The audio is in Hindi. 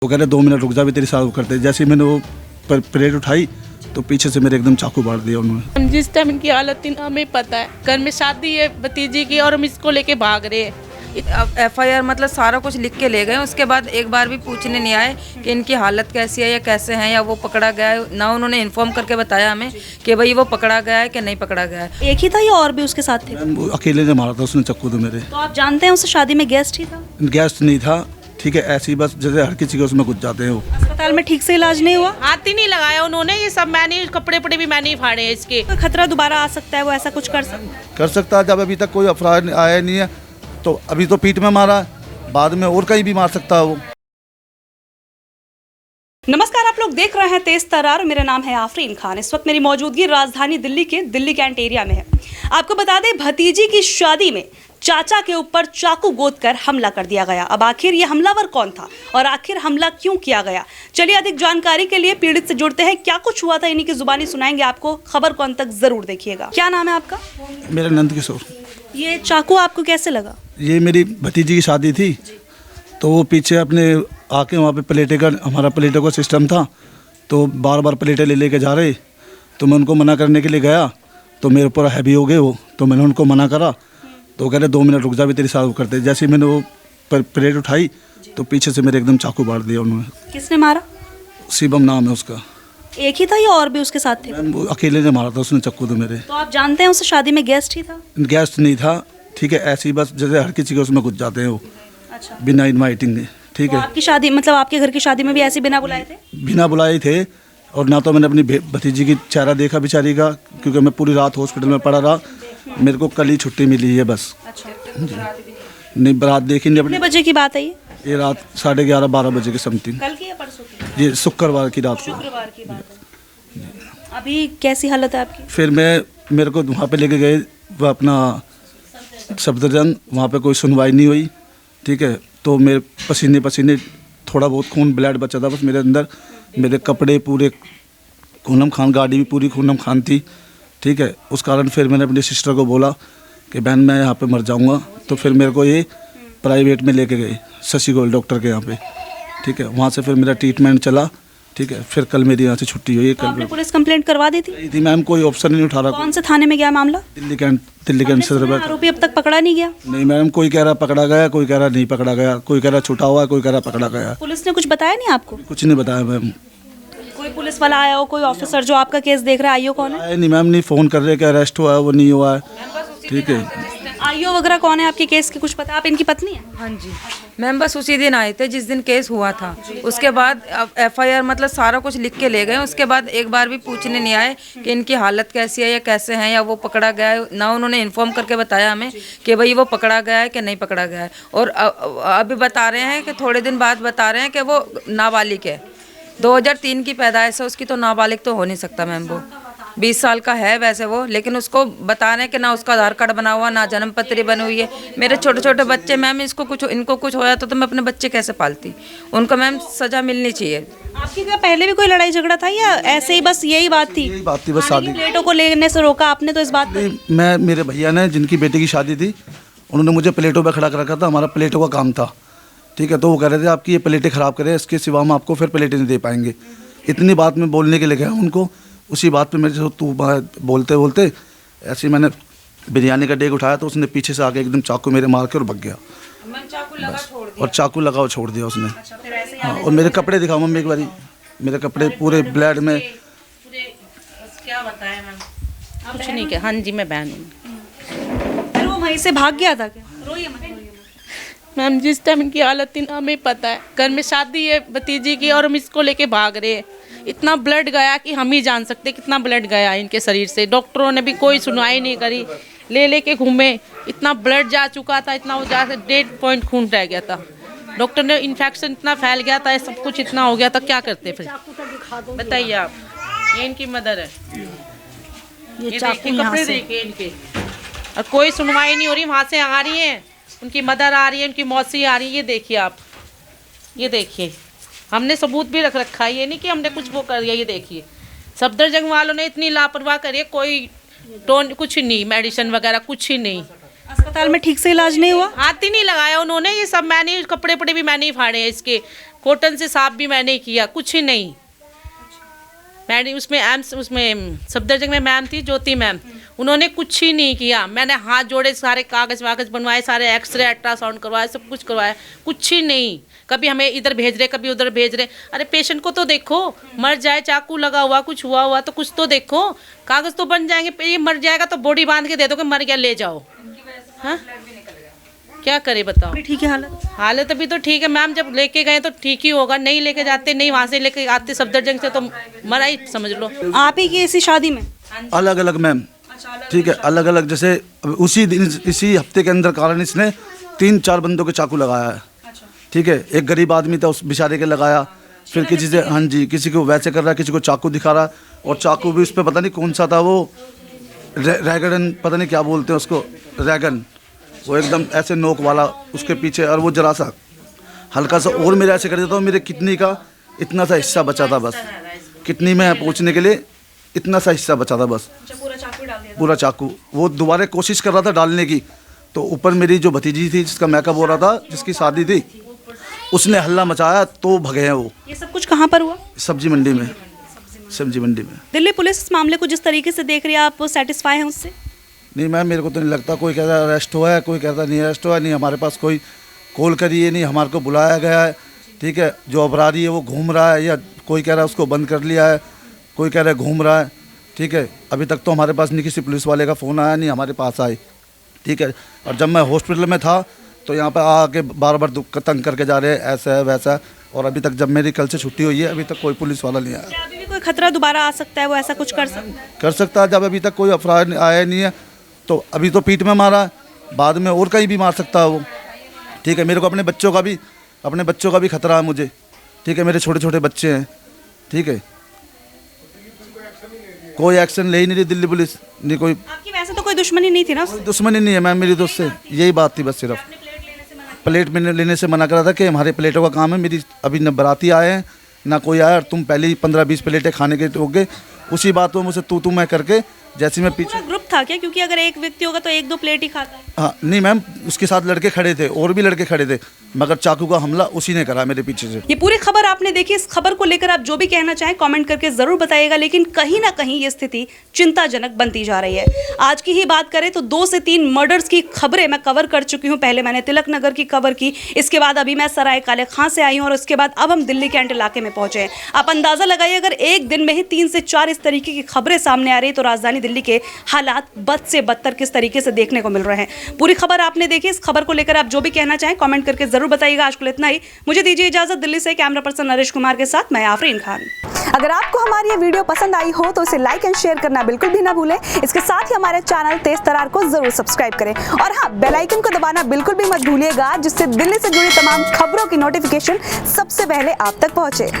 वो कह रहे 2 मिनट रुक जा, भी तेरी साथ करते। जैसे ही मैंने वो प्लेट उठाई तो पीछे से मेरे एकदम चाकू मार दिया उन्होंने। जिस टाइम इनकी हालत थी ना, हमें पता है घर में शादी है भतीजी की और हम इसको लेके भाग रहे हैं। FIR मतलब सारा कुछ लिख के ले गए। उसके बाद एक बार भी पूछने नहीं आए कि इनकी हालत कैसी है या कैसे हैं या वो पकड़ा गया है। ना उन्होंने इन्फॉर्म करके बताया हमें कि भाई वो पकड़ा गया है कि नहीं पकड़ा गया है। एक ही था या और भी उसके साथ थे? वो अकेले ने मारा था उसने चक्कू तो मेरे। तो आप जानते हैं उस शादी में गेस्ट ही था? गेस्ट नहीं था, ठीक है, ऐसी बस जैसे हर किसी के उसमें घुस जाते हैं वो। अस्पताल में ठीक से इलाज नहीं हुआ? हाथ ही नहीं लगाया उन्होंने, ये सब मैंने कपड़े पड़े भी मैंने ही फाड़े हैं इसके। तो खतरा दोबारा आ सकता है, वो ऐसा कुछ कर सकता है। जब अभी तक कोई अफराद आया नहीं है तो अभी तो पीठ में मारा है, बाद में और कहीं भी मार सकता है वो। नमस्कार, आप लोग देख रहे हैं तेज तर्रार। मेरा नाम है आफरीन खान। इस वक्त मेरी मौजूदगी राजधानी दिल्ली के दिल्ली कैंट एरिया में है। आपको बता दें, भतीजी की शादी में चाचा के ऊपर चाकू गोद कर हमला कर दिया गया। अब आखिर ये हमलावर कौन था और आखिर हमला क्यों किया गया? चलिए अधिक जानकारी के लिए पीड़ित से जुड़ते हैं। क्या कुछ हुआ था इन्हीं की जुबानी सुनाएंगे आपको। खबर को अंत तक जरूर देखिएगा। क्या नाम है आपका? मेरा नंद किशोर। ये चाकू आपको कैसे लगा? ये मेरी भतीजी की शादी थी तो वो पीछे अपने आके वहाँ पे प्लेटे का, हमारा प्लेटों का सिस्टम था, तो बार बार प्लेटें ले लेके जा रहे। तो मैं उनको मना करने के लिए गया तो मेरे ऊपर हैवी हो गए वो। तो मैंने उनको मना करा तो कह रहे 2 मिनट रुक जा, भी तेरी साथ करते। जैसे ही मैंने वो प्लेट उठाई तो पीछे से मेरे एकदम चाकू मार दिया उन्होंने। किसने मारा? शिवम नाम है उसका। एक ही था या और भी उसके साथ थे? वो अकेले ने मारा था उसने चक्कू तो मेरे। तो आप जानते हैं उस शादी में गेस्ट ही था? गेस्ट नहीं था, ठीक है, ऐसी बस जैसे हर किसी के उसमें घुस जाते हैं वो। अच्छा। बिना इनवाइटिंग के, ठीक तो है। आपकी शादी मतलब आपके घर की शादी में भी ऐसे बिना बुलाए थे? बिना बुलाए थे। और ना तो मैंने अपनी भतीजी की चेहरा देखा बेचारी का, क्योंकि मैं पूरी रात हॉस्पिटल में पड़ा रहा। मेरे को कल ही छुट्टी मिली है बस। अच्छा। नहीं, बारात देखी नहीं अपनी। कितने बजे की बात है ये? ये रात 11:30-12 बजे के समथिंग। कल की या परसों की? ये शुक्रवार की रात को। शुक्रवार की बात है। अभी कैसी हालत है आपकी? फिर मेरे को वहाँ पे लेके गए वो अपना सफदरजंग। वहाँ पे कोई सुनवाई नहीं हुई, ठीक है। तो मेरे पसीने पसीने, थोड़ा बहुत खून ब्लड बचा था बस मेरे अंदर। मेरे कपड़े पूरे खूनम खान, गाड़ी भी पूरी खूनम खान थी, ठीक है। उस कारण फिर मैंने अपनी सिस्टर को बोला कि बहन मैं यहाँ पे मर जाऊँगा। तो फिर मेरे को ये प्राइवेट में लेके गए शशि गोयल डॉक्टर के यहाँ पे, ठीक है। वहाँ से फिर मेरा ट्रीटमेंट चला, ठीक है। फिर कल मेरी यहाँ से छुट्टी हुई। तो आपने पुलिस कंप्लेंट करवा दी थी? मैम कोई ऑप्शन नहीं उठा रहा। कौन से थाने में गया मामला? दिल्ली कैंट सदर। आरोपी अब तक पकड़ा नहीं गया? नहीं मैडम, कोई कह रहा पकड़ा गया, कोई कह रहा नहीं पकड़ा गया, कोई कह रहा छुटा हुआ है, कोई कह रहा पकड़ा गया। पुलिस ने कुछ बताया नहीं आपको? कुछ नहीं बताया मैम। कोई पुलिस वाला आया हो, कोई ऑफिसर जो आपका केस देख रहा है? आईओ कौन है? आए नहीं मैम, नहीं फ़ोन कर रहे कि अरेस्ट हुआ है, वो नहीं हुआ है, ठीक है। आईओ वगैरह कौन है आपके केस की, कुछ पता? आप इनकी पत्नी हैं? हाँ जी, मैम बस उसी दिन आए थे जिस दिन केस हुआ था। उसके बाद FIR मतलब सारा कुछ लिख के ले गए। उसके बाद एक बार भी पूछने नहीं आए कि इनकी हालत कैसी है या कैसे हैं या वो पकड़ा गया है। ना उन्होंने इन्फॉर्म करके बताया हमें कि भाई वो पकड़ा गया है कि नहीं पकड़ा गया है। और अभी बता रहे हैं कि थोड़े दिन बाद बता रहे हैं कि वो नाबालिग है। 2003 की पैदाइश है उसकी, तो नाबालिग तो हो नहीं सकता मैम। वो 20 साल का है वैसे वो, लेकिन उसको बता रहे हैं कि ना उसका आधार कार्ड बना हुआ, ना जन्म पत्री बनी हुई है। मेरे छोटे छोटे बच्चे मैम, इनको कुछ हो जाता तो मैं अपने बच्चे कैसे पालती? उनको मैम सज़ा मिलनी चाहिए। आपकी क्या पहले भी कोई लड़ाई झगड़ा था या ऐसे ही बस यही बात थी? यही बात थी बस। शादी प्लेटों को लेने से रोका आपने तो इस बात पर? मैं, मेरे भैया ने जिनकी बेटी की शादी थी, उन्होंने मुझे प्लेटों पर खड़ा कर रखा था। हमारा प्लेटों का काम था, ठीक है। तो वो कह रहे थे आपकी ये प्लेटें ख़राब करें, इसके सिवा हम आपको फिर प्लेटें नहीं दे पाएंगे। इतनी बात मैं बोलने के लिए गया उनको। उसी बात पे मेरे से तू बोलते बोलते ऐसे ही मैंने बिरयानी का डेग उठाया तो उसने पीछे से आके एकदम चाकू मेरे मार के और भाग गया। और चाकू लगा और छोड़ दिया उसने। हाँ, और मेरे कपड़े दिखाओ मम्मी एक बारी। मेरे कपड़े पूरे ब्लड में। क्या बताएं मैम? कुछ नहीं किया। हाँ जी, मैं बहन हूँ। फिर वो वहीं से भाग गया था क्या? रोइए मत। मैम जिस टाइम इनकी हालत थी ना, हमें पता है घर में शादी है भतीजी की और हम इसको लेके भाग रहे हैं। इतना ब्लड गया कि हम ही जान सकते कितना ब्लड गया इनके शरीर से। डॉक्टरों ने भी कोई सुनवाई नहीं करी, ले लेके घूमे। इतना ब्लड जा चुका था, इतना वो जा 1.5 पॉइंट खून रह गया था। डॉक्टर ने इन्फेक्शन इतना फैल गया था, सब कुछ इतना हो गया था, क्या करते फिर बताइए आप। ये इनकी मदर है, ये देखिए कपड़े देखिए इनके। और कोई सुनवाई नहीं हो रही। वहाँ से आ रही है उनकी मदर, आ रही है उनकी मौसी आ रही है। ये देखिए आप, ये देखिए हमने सबूत भी रख रखा है, ये नहीं कि हमने कुछ वो कर दिया। ये देखिए सफदरजंग वालों ने इतनी लापरवाह करी है, कोई टोन कुछ नहीं, मेडिसिन वगैरह कुछ ही नहीं। अस्पताल में ठीक से इलाज नहीं हुआ? हाथ ही नहीं लगाया उन्होंने, ये सब मैंने कपड़े पड़े भी मैंने ही फाड़े हैं इसके। कॉटन से साफ भी मैंने किया, कुछ ही नहीं। मैंने उसमें सफदरजंग में मैम थी, ज्योति मैम, उन्होंने कुछ ही नहीं किया। मैंने हाथ जोड़े, सारे कागज़ वागज बनवाए, सारे एक्सरे अल्ट्रासाउंड करवाए, सब कुछ करवाया, कुछ ही नहीं। कभी हमें इधर भेज रहे, कभी उधर भेज रहे। अरे पेशेंट को तो देखो, मर जाए, चाकू लगा हुआ, कुछ हुआ तो कुछ तो देखो, कागज़ तो बन जाएंगे। ये मर जाएगा तो बॉडी बांध के दे दो कि मर गया, ले जाओ। हाँ, क्या करे बताओ। ठीक है हालत अभी तो ठीक है मैम, जब लेके गए तो ठीक ही होगा, नहीं लेके जाते, नहीं वहाँ से लेके आते सफदरजंग से तो मरा ही समझ लो। आप ही की इसी शादी में? अलग अलग मैम, ठीक है, अलग अलग। जैसे उसी दिन, इसी हफ्ते के अंदर कारण इसने 3-4 बंदों के चाकू लगाया है, ठीक है। एक गरीब आदमी था, उस बेचारे के लगाया, फिर किसी से, हाँ जी, किसी को वैसे कर रहा है, किसी को चाकू दिखा रहा है, और चाकू भी उस पर पता नहीं कौन सा था, वो रैगन, पता नहीं क्या बोलते हैं उसको, रैगन, वो एकदम ऐसे नोक वाला उसके पीछे, और वो जरा सा हल्का सा और मेरे ऐसे कर देता हूँ, मेरे किडनी का इतना सा हिस्सा बचा था बस, किडनी में पहुँचने के लिए इतना सा हिस्सा बचा था बस, पूरा चाकू। वो दोबारा कोशिश कर रहा था डालने की, तो ऊपर मेरी जो भतीजी थी, जिसका मेकअप हो रहा था, जिसकी शादी थी, उसने हल्ला मचाया तो भगे हैं वो। ये सब कुछ कहाँ पर हुआ? सब्जी मंडी में, सब्जी मंडी में। दिल्ली पुलिस इस मामले को जिस तरीके से देख रही है, आप सेटिस्फाई हैं उससे? नहीं मैम, मेरे को तो नहीं लगता। कोई कहता है अरेस्ट हुआ है, कोई कहता नहीं अरेस्ट हुआ है, नहीं हमारे पास कोई कॉल करी है, नहीं हमारे को बुलाया गया है, ठीक है। जो अपराधी है वो घूम रहा है, या कोई कह रहा है उसको बंद कर लिया है, कोई कह रहा है घूम रहा है, ठीक है। अभी तक तो हमारे पास नहीं किसी पुलिस वाले का फ़ोन आया, नहीं हमारे पास आए, ठीक है। और जब मैं हॉस्पिटल में था तो यहाँ पर आके बार बार तंग करके जा रहे हैं, ऐसा है वैसा है, और अभी तक जब मेरी कल से छुट्टी हुई है, अभी तक कोई पुलिस वाला नहीं आया। क्या अभी भी कोई खतरा दोबारा आ सकता है, वो ऐसा कुछ कर सकता है। जब अभी तक कोई अपराध आया नहीं है, तो अभी तो पीठ में मारा है, बाद में और कहीं भी मार सकता है वो, ठीक है। मेरे को अपने बच्चों का भी खतरा है मुझे, ठीक है। मेरे छोटे छोटे बच्चे हैं, ठीक है। कोई एक्शन ले ही नहीं रही दिल्ली पुलिस, नहीं कोई। आपकी वैसे तो कोई दुश्मनी नहीं थी ना? कोई दुश्मनी नहीं है मैम मेरी दोस्त से, यही बात थी बस। सिर्फ प्लेट में लेने से मना करा था कि हमारे प्लेटों का काम है, मेरी अभी न बाराती आए हैं ना कोई आया, और तुम पहले ही 15-20 प्लेटें खाने के हो गए। उसी बात को मुझसे तू मैं करके, जैसे मैं पीछे ग्रुप था क्या? क्योंकि अगर एक व्यक्ति होगा तो 1-2 प्लेट ही खाता है। हाँ नहीं मैम, उसके साथ लड़के खड़े थे, और भी लड़के खड़े थे, मगर चाकू का हमला उसी ने करा मेरे पीछे से। ये पूरी खबर आपने देखी। इस खबर को लेकर आप जो भी कहना चाहें कमेंट करके जरूर बताइएगा, लेकिन कहीं ना कहीं ये स्थिति चिंताजनक बनती जा रही है। आज की ही बात करें तो 2 से 3 मर्डर्स की खबरें मैं कवर कर चुकी हूँ। पहले मैंने तिलक नगर की कवर की, इसके बाद अभी मैं सराय काले खां से आई हूँ, और उसके बाद अब हम दिल्ली कैंट इलाके में पहुंचे हैं। आप अंदाजा लगाइए, अगर एक दिन में ही 3 से 4 इस तरीके की खबरें सामने आ रही है, तो राजधानी दिल्ली के हालात बद से बदतर किस तरीके से देखने को मिल रहे हैं। पूरी खबर आपने देखी। इस खबर को लेकर आप जो भी कहना चाहें कमेंट करके जरूर बताइएगा। आज के लिए इतना ही, मुझे दीजिए इजाजत। दिल्ली से कैमरा पर्सन नरेश कुमार के साथ मैं आफरीन खान। अगर आपको हमारी ये वीडियो पसंद आई हो तो इसे लाइक एंड शेयर करना बिल्कुल भी ना भूलें। इसके साथ ही हमारे चैनल तेज तरार को जरूर सब्सक्राइब करें, और हाँ, बेल आइकन को दबाना बिल्कुल भी मत भूलिएगा, जिससे दिल्ली से जुड़ी तमाम खबरों की नोटिफिकेशन सबसे पहले आप तक पहुंचे।